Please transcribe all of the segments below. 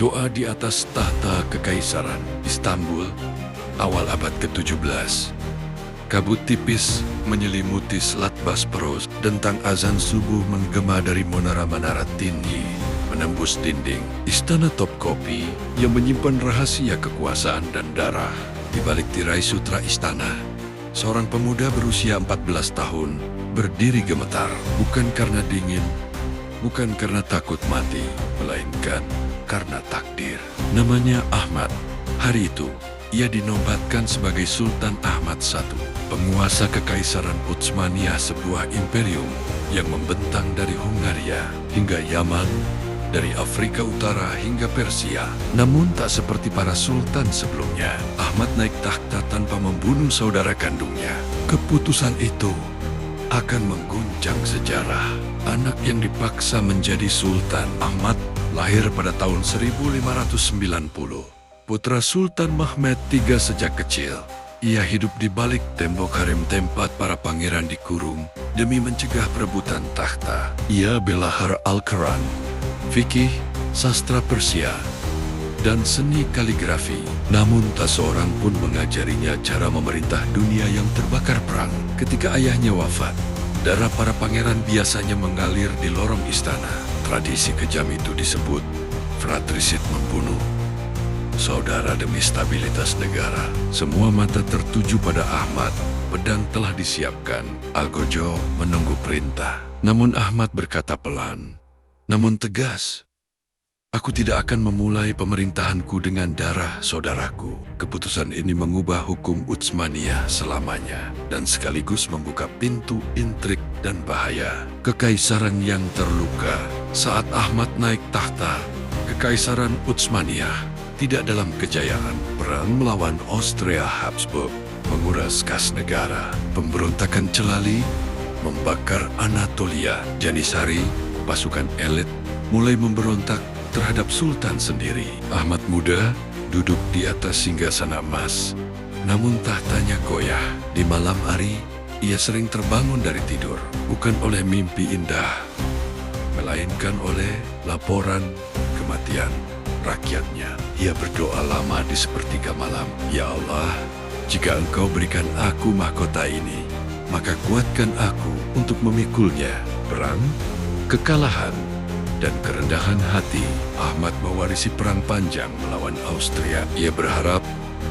Doa di atas tahta Kekaisaran Istanbul, awal abad ke-17. Kabut tipis menyelimuti Selat Bosporus. Dentang azan subuh menggema dari menara-menara tinggi, menembus dinding istana Topkapi yang menyimpan rahasia kekuasaan dan darah. Di balik tirai sutra istana, seorang pemuda berusia 14 tahun berdiri gemetar, bukan karena dingin, bukan karena takut mati, melainkan karena takdir. Namanya Ahmad. Hari itu, ia dinobatkan sebagai Sultan Ahmad I, penguasa Kekaisaran Utsmaniyah, sebuah imperium yang membentang dari Hungaria hingga Yaman, dari Afrika Utara hingga Persia. Namun tak seperti para sultan sebelumnya, Ahmad naik takhta tanpa membunuh saudara kandungnya. Keputusan itu akan mengguncang sejarah. Anak yang dipaksa menjadi sultan, Ahmad, lahir pada tahun 1590. Putra Sultan Mehmed III sejak kecil. Ia hidup di balik tembok harem tempat para pangeran dikurung demi mencegah perebutan takhta. Ia belahar Al-Quran, fikih, sastra Persia, dan seni kaligrafi. Namun tak seorang pun mengajarinya cara memerintah dunia yang terbakar perang. Ketika ayahnya wafat, darah para pangeran biasanya mengalir di lorong istana. Tradisi kejam itu disebut fratrisid, membunuh saudara demi stabilitas negara. Semua mata tertuju pada Ahmad. Pedang telah disiapkan. Algojo menunggu perintah. Namun Ahmad berkata pelan, namun tegas, "Aku tidak akan memulai pemerintahanku dengan darah saudaraku." Keputusan ini mengubah hukum Utsmaniyah selamanya dan sekaligus membuka pintu intrik dan bahaya. Kekaisaran yang terluka saat Ahmad naik takhta. Kekaisaran Utsmaniyah tidak dalam kejayaan. Perang melawan Austria Habsburg menguras kas negara. Pemberontakan Celali membakar Anatolia. Janissary, pasukan elit, mulai memberontak terhadap sultan sendiri. Ahmad muda duduk di atas singgasana emas, namun tahtanya goyah. Di malam hari, ia sering terbangun dari tidur, bukan oleh mimpi indah, melainkan oleh laporan kematian rakyatnya. Ia berdoa lama di sepertiga malam, "Ya Allah, jika Engkau berikan aku mahkota ini, maka kuatkan aku untuk memikulnya." Perang, kekalahan, dan kerendahan hati. Ahmad mewarisi perang panjang melawan Austria. Ia berharap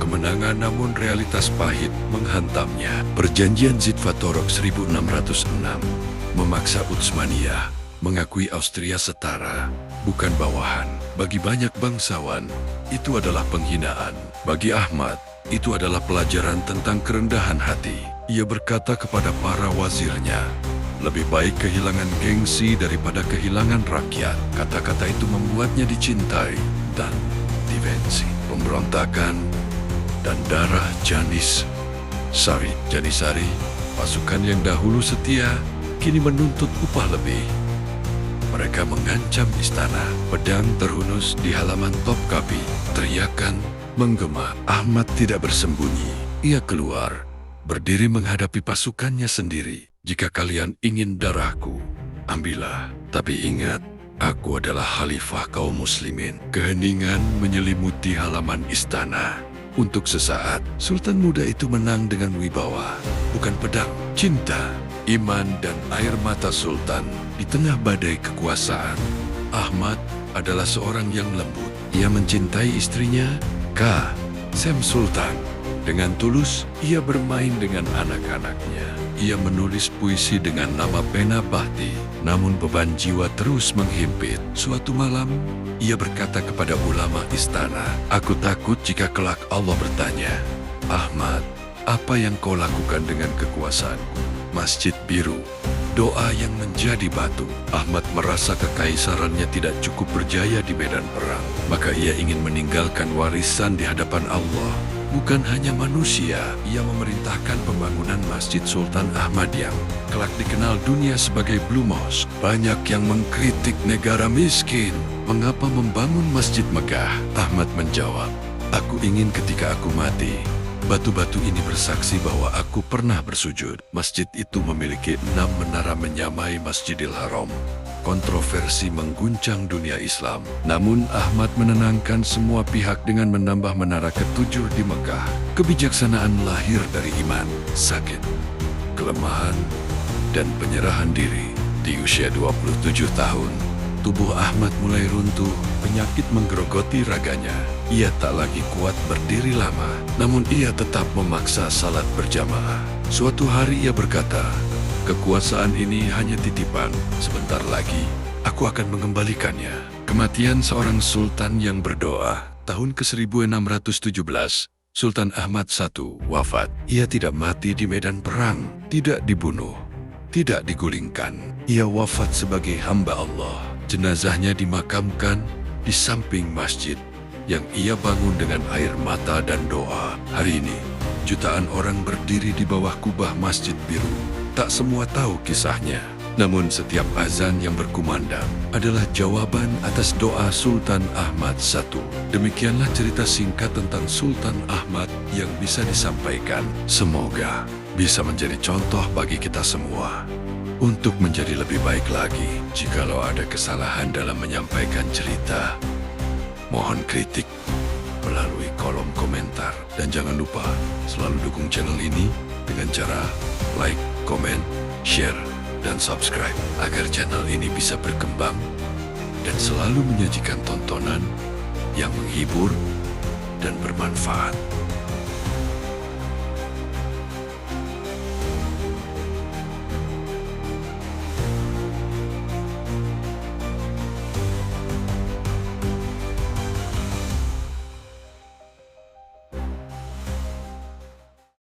kemenangan, namun realitas pahit menghantamnya. Perjanjian Zitvatorok 1606 memaksa Utsmaniyah mengakui Austria setara, bukan bawahan. Bagi banyak bangsawan, itu adalah penghinaan. Bagi Ahmad, itu adalah pelajaran tentang kerendahan hati. Ia berkata kepada para wazirnya, "Lebih baik kehilangan gengsi daripada kehilangan rakyat." Kata-kata itu membuatnya dicintai dan dibenci. Pemberontakan dan darah Janissary, pasukan yang dahulu setia, kini menuntut upah lebih. Mereka mengancam istana. Pedang terhunus di halaman Topkapi. Teriakan menggema. Ahmad tidak bersembunyi. Ia keluar, berdiri menghadapi pasukannya sendiri. "Jika kalian ingin darahku, ambillah. Tapi ingat, aku adalah khalifah kaum muslimin." Keheningan menyelimuti halaman istana. Untuk sesaat, Sultan muda itu menang dengan wibawa. Bukan pedang, cinta, iman, dan air mata Sultan di tengah badai kekuasaan. Ahmad adalah seorang yang lembut. Ia mencintai istrinya, Sem Sultan. Dengan tulus, ia bermain dengan anak-anaknya. Ia menulis puisi dengan nama pena Bahti. Namun beban jiwa terus menghimpit. Suatu malam, ia berkata kepada ulama istana, "Aku takut jika kelak Allah bertanya, 'Ahmad, apa yang kau lakukan dengan kekuasaanku?' Masjid biru, doa yang menjadi batu." Ahmad merasa kekaisarannya tidak cukup berjaya di medan perang. Maka ia ingin meninggalkan warisan di hadapan Allah. Bukan hanya manusia, ia memerintahkan pembangunan Masjid Sultan Ahmad yang kelak dikenal dunia sebagai Blue Mosque. Banyak yang mengkritik negara miskin. Mengapa membangun masjid megah? Ahmad menjawab, "Aku ingin ketika aku mati, Batu-batu ini bersaksi bahwa aku pernah bersujud. Masjid itu memiliki 6 menara menyamai Masjidil Haram. Kontroversi mengguncang dunia Islam. Namun Ahmad menenangkan semua pihak dengan menambah menara ke-7 di Mekah. Kebijaksanaan lahir dari iman, sakit, kelemahan, dan penyerahan diri. Di usia 27 tahun, tubuh Ahmad mulai runtuh, penyakit menggerogoti raganya. Ia tak lagi kuat berdiri lama, namun ia tetap memaksa salat berjamaah. Suatu hari ia berkata, "Kekuasaan ini hanya titipan, sebentar lagi aku akan mengembalikannya." Kematian seorang sultan yang berdoa. Tahun ke-1617, Sultan Ahmad I wafat. Ia tidak mati di medan perang, tidak dibunuh, tidak digulingkan. Ia wafat sebagai hamba Allah. Jenazahnya dimakamkan di samping masjid yang ia bangun dengan air mata dan doa. Hari ini, jutaan orang berdiri di bawah kubah Masjid Biru. Tak semua tahu kisahnya, namun setiap azan yang berkumandang adalah jawaban atas doa Sultan Ahmad I. Demikianlah cerita singkat tentang Sultan Ahmad yang bisa disampaikan. Semoga bisa menjadi contoh bagi kita semua untuk menjadi lebih baik lagi. Jikalau ada kesalahan dalam menyampaikan cerita, mohon kritik melalui kolom komentar. Dan jangan lupa selalu dukung channel ini dengan cara like, komen, share, dan subscribe agar channel ini bisa berkembang dan selalu menyajikan tontonan yang menghibur dan bermanfaat.